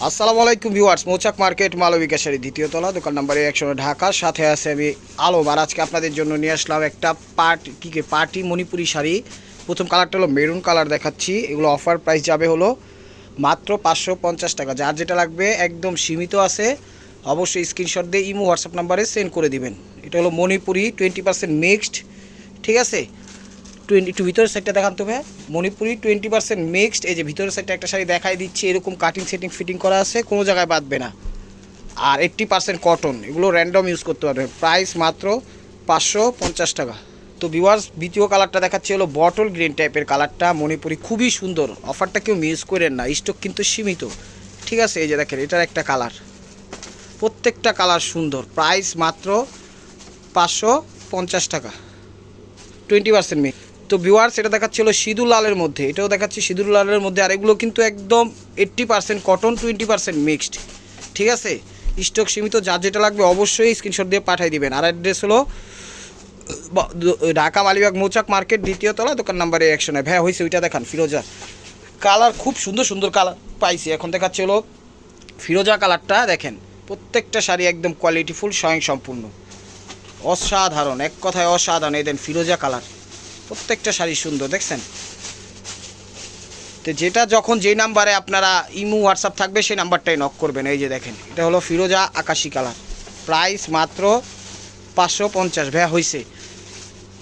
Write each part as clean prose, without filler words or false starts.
আসসালামু আলাইকুম ভিউয়ার্স, মৌচাক মার্কেট মালবিকা শাড়ি দ্বিতীয় তলা, দোকান নাম্বার 100 ঢাকা। সাথে আছে আমি আলম। আর আজকে আপনাদের জন্য নিয়ে আসলাম একটা পার্টি মণিপুরি শাড়ি। প্রথম কালারটা হলো মেরুন কালার দেখাচ্ছি। এগুলো অফার প্রাইস যাবে হলো মাত্র 550 টাকা। যার যেটা লাগবে একদম সীমিত আছে, অবশ্যই স্ক্রিনশট দিয়ে ইমো হোয়াটসঅ্যাপ নাম্বারে সেন্ড করে দিবেন। এটা হলো মণিপুরি 20% মিক্সড, ঠিক আছে। একটু ভিতরের সাইডটা দেখান তো ভাই। মণিপুরি 20% মিক্সড। এই যে ভিতরের সাইডটা একটা শাড়ি দেখাই দিচ্ছি, এরকম কাটিং সেটিং ফিটিং করা আছে, কোনো জায়গায় বাঁধবে না। আর 80% কটন, এগুলো র্যান্ডম ইউজ করতে পারবেন। প্রাইস মাত্র 550 টাকা। তো ভিউয়ার্স, দ্বিতীয় কালারটা দেখাচ্ছি হলো বটল গ্রিন টাইপের কালারটা, মণিপুরি খুবই সুন্দর। অফারটা কেউ মিস করেন না, স্টক কিন্তু সীমিত, ঠিক আছে। এই যে দেখেন, এটার একটা কালার, প্রত্যেকটা কালার সুন্দর। প্রাইস মাত্র 550 টাকা, 20% মিক্স। তো ভিউয়ার্স, এটা দেখাচ্ছিল সিঁদুর লালের মধ্যে, এটাও দেখাচ্ছি সিঁদুর লালের মধ্যে। আর এগুলো কিন্তু একদম 80% কটন, 20% মিক্সড, ঠিক আছে। স্টক সীমিত, যার যেটা লাগবে অবশ্যই স্ক্রিনশট দিয়ে পাঠিয়ে দিবেন। আর অ্যাড্রেস হলো ঢাকা মালিবাগ মৌচাক মার্কেট দ্বিতীয় তলা, দোকান নাম্বারে 100। ভাইয়া হয়েছে ওইটা দেখান, ফিরোজা কালার, খুব সুন্দর সুন্দর কালার পাইছি। এখন দেখাচ্ছে হলো ফিরোজা কালারটা। দেখেন প্রত্যেকটা শাড়ি একদম কোয়ালিটিফুল, স্বয়ংসম্পূর্ণ, অসাধারণ, এক কথায় অসাধারণ। এই দেন ফিরোজা কালার, প্রত্যেকটা শাড়ি সুন্দর, দেখছেন। তো যেটা যখন যেই নাম্বারে আপনারা ইমো হোয়াটসঅ্যাপ থাকবে সেই নাম্বারটাই নক করবেন। এই যে দেখেন, এটা হলো ফিরোজা আকাশি কালার। প্রাইস মাত্র 550। ভাইয়া হয়েছে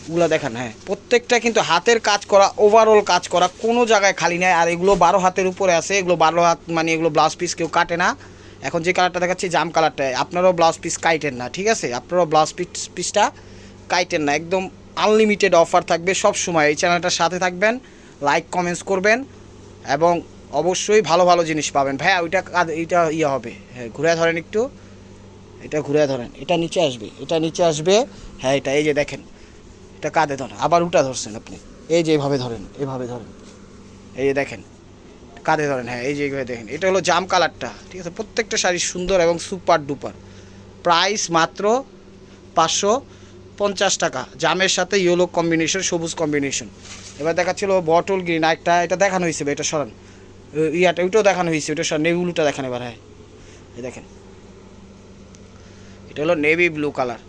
এগুলো দেখেন। হ্যাঁ, প্রত্যেকটা কিন্তু হাতের কাজ করা, ওভারঅল কাজ করা, কোনো জায়গায় খালি নেই। আর এগুলো 12 হাতের উপরে আছে। এগুলো 12 হাত মানে এগুলো ব্লাউজ পিস কেউ কাটে না। এখন যে কালারটা দেখাচ্ছি জাম কালারটা, আপনারাও ব্লাউজ পিস কাইটেন না, ঠিক আছে। আপনারাও ব্লাউজ পিসটা কাইটেন না। একদম আনলিমিটেড অফার থাকবে সব সময়। এই চ্যানেলটার সাথে থাকবেন, লাইক কমেন্টস করবেন এবং অবশ্যই ভালো ভালো জিনিস পাবেন। ভাইয়া ওইটা এইটা ইয়ে হবে, হ্যাঁ ঘুরে ধরেন একটু, এটা ঘুরে ধরেন, এটা নিচে আসবে, এটা নিচে আসবে। হ্যাঁ এটা, এই যে দেখেন, এটা কাঁধে ধরেন, আবার উল্টা ধরছেন আপনি, এই যে এভাবে ধরেন, এভাবে ধরেন, এই যে দেখেন কাঁধে ধরেন। হ্যাঁ এই যে এইভাবে দেখেন, এটা হলো জাম কালারটা, ঠিক আছে। প্রত্যেকটা শাড়ি সুন্দর এবং সুপার ডুপার। প্রাইস মাত্র 550 টাকা, জামের সাথে ইয়েলো কম্বিনেশন, সবুজ কম্বিনেশন। এবার দেখাচ্ছিল বটল গ্রিন একটা, এটা দেখানো হয়েছে, এটা সরান, ইয়াটা ওইটাও দেখানো হয়েছে, ওইটা সরান, নেভি ব্লুটা দেখান এবার। হ্যাঁ এই দেখেন, এটা হলো নেভি ব্লু কালার।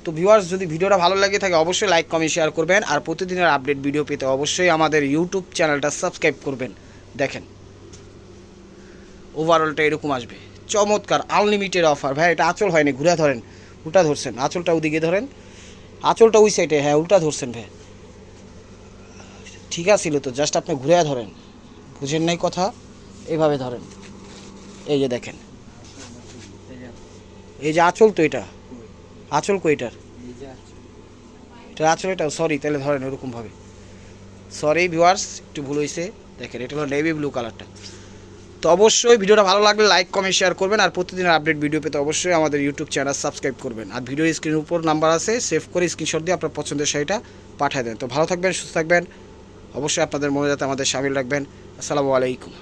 তো ভিউয়ার্স, যদি ভিডিওটা ভালো লাগে থাকে অবশ্যই লাইক কমেন্ট শেয়ার করবেন। আর প্রতিদিনের আপডেট ভিডিও পেতে অবশ্যই আমাদের ইউটিউব চ্যানেলটা সাবস্ক্রাইব করবেন। দেখেন ওভারঅলটা এরকম আসবে, চমৎকার আনলিমিটেড অফার। ভাই এটা আঁচল হয়নি, ঘুরে ধরেন, উল্টা ধরছেন, আঁচলটা ওদিকে ধরেন, আঁচলটা ওই সাইডে, হ্যাঁ উল্টা ধরছেন ভাই। ঠিক আছিল তো, জাস্ট আপনি ঘুরে ধরেন, বুঝেন নাই কথা, এইভাবে ধরেন। এই যে দেখেন, এই যে আঁচল, তো এটা আঁচল কই এটার, এটা আঁচল, এটা সরি, তাহলে ধরেন ওরকমভাবে। সরি ভিউয়ার্স, একটু ভুল হয়েছে। দেখেন এটা হলো নেভি ব্লু কালারটা। তো অবশ্যই ভিডিওটা ভালো লাগলে লাইক কমেন্ট শেয়ার করবেন। আর প্রতিদিনের আপডেট ভিডিও পেতে অবশ্যই আমাদের ইউটিউব চ্যানেল সাবস্ক্রাইব করবেন। আর ভিডিও স্ক্রিনের উপর নাম্বার আছে, সেভ করে স্ক্রিনশট দিয়ে আপনার পছন্দের শাড়িটা পাঠিয়ে দেন। তো ভালো থাকবেন, সুস্থ থাকবেন, অবশ্যই আপনাদের মনে যাতে আমাদের সামিল রাখবেন। আসসালামু আলাইকুম।